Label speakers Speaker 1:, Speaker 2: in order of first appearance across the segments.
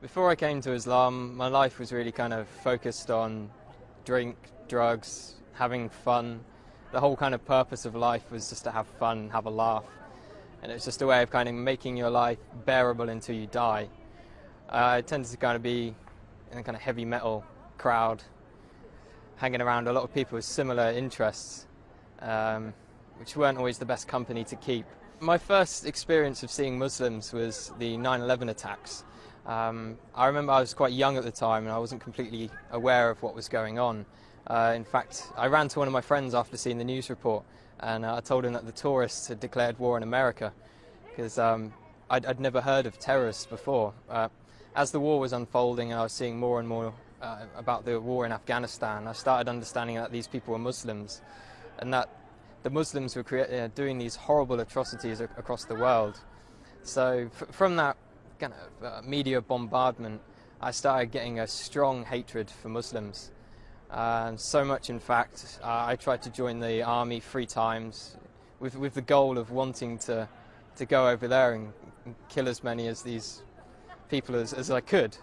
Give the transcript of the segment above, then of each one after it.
Speaker 1: Before I came to Islam, my life was really kind of focused on drink, drugs, having fun. The whole kind of purpose of life was just to have fun, have a laugh. And it's just a way of kind of making your life bearable until you die. I tended to kind of be in a kind of heavy metal crowd, hanging around a lot of people with similar interests, which weren't always the best company to keep. My first experience of seeing Muslims was the 9/11 attacks. I remember I was quite young at the time and I wasn't completely aware of what was going on. In fact, I ran to one of my friends after seeing the news report and I told him that the tourists had declared war on America because I'd never heard of terrorists before. As the war was unfolding and I was seeing more and more about the war in Afghanistan, I started understanding that these people were Muslims and that the Muslims were doing these horrible atrocities across the world. So from that kind of media bombardment, I started getting a strong hatred for Muslims. So much, in fact, I tried to join the army 3 times with the goal of wanting to go over there and kill as many of these people as I could,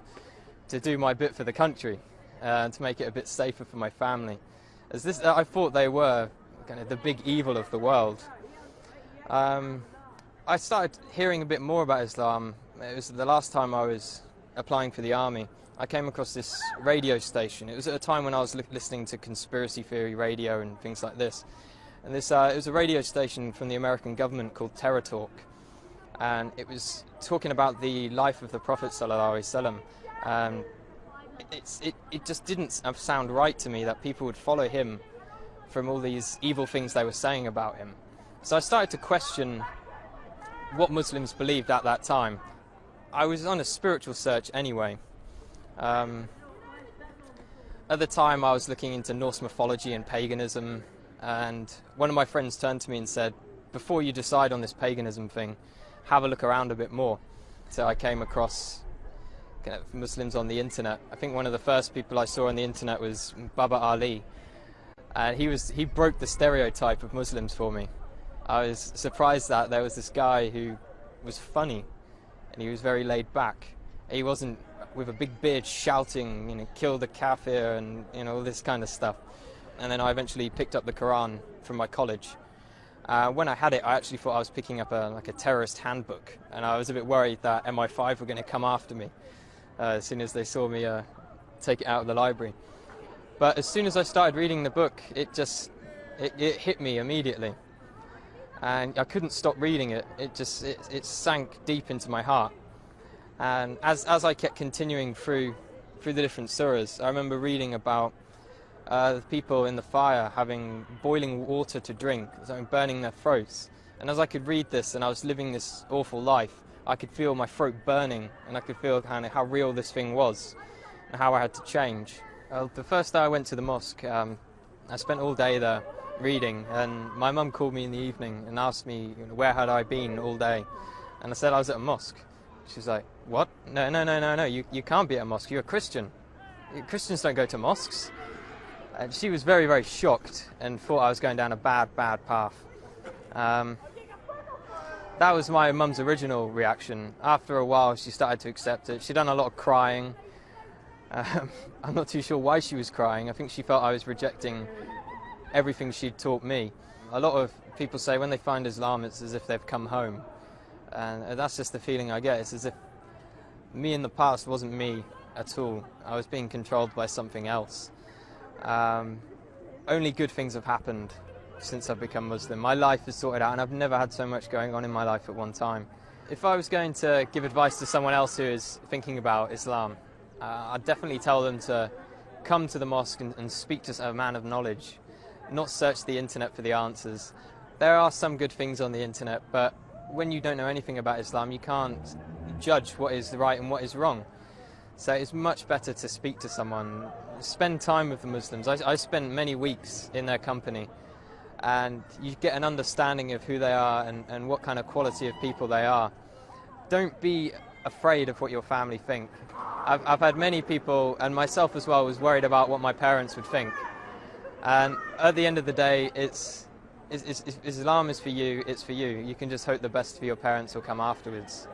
Speaker 1: to do my bit for the country and to make it a bit safer for my family. I thought they were kind of the big evil of the world. I started hearing a bit more about Islam. It was the last time I was applying for the army. I came across this radio station. It was at a time when I was listening to conspiracy theory radio and things like this. And it was a radio station from the American government called Tariq. And it was talking about the life of the Prophet ﷺ. It just didn't sound right to me that people would follow him from all these evil things they were saying about him. So I started to question what Muslims believed at that time. I was on a spiritual search anyway. At the time I was looking into Norse mythology and paganism, and one of my friends turned to me and said, before you decide on this paganism thing, have a look around a bit more. So I came across kind of Muslims on the internet. I think one of the first people I saw on the internet was Baba Ali, and he broke the stereotype of Muslims for me. I was surprised that there was this guy who was funny and he was very laid back. He wasn't with a big beard shouting, kill the kafir and all this kind of stuff. And then I eventually picked up the Quran from my college. When I had it, I actually thought I was picking up a terrorist handbook, and I was a bit worried that MI5 were going to come after me as soon as they saw me take it out of the library. But as soon as I started reading the book, it hit me immediately. And I couldn't stop reading it. It sank deep into my heart. And as I kept continuing through the different surahs, I remember reading about the people in the fire having boiling water to drink, burning their throats. And as I could read this and I was living this awful life, I could feel my throat burning, and I could feel kind of how real this thing was and how I had to change. The first day I went to the mosque, I spent all day there reading, and my mum called me in the evening and asked me where had I been all day, and I said I was at a mosque. She was like, what? No, you can't be at a mosque, you're a Christian. Christians don't go to mosques. And she was very, very shocked and thought I was going down a bad path. That was my mum's original reaction. After a while she started to accept it. She'd done a lot of crying. I'm not too sure why she was crying. I think she felt I was rejecting everything she'd taught me. A lot of people say when they find Islam, it's as if they've come home. And that's just the feeling I get. It's as if me in the past wasn't me at all. I was being controlled by something else. Only good things have happened since I've become Muslim. My life is sorted out, and I've never had so much going on in my life at one time. If I was going to give advice to someone else who is thinking about Islam, I'd definitely tell them to come to the mosque and speak to a man of knowledge, not search the internet for the answers. There are some good things on the internet, but when you don't know anything about Islam, you can't judge what is right and what is wrong. So it's much better to speak to someone, spend time with the Muslims. I spent many weeks in their company, and you get an understanding of who they are and what kind of quality of people they are. Don't be afraid of what your family think. I've had many people, and myself as well, was worried about what my parents would think. And at the end of the day, Islam is for you, it's for you. You can just hope the best for your parents will come afterwards.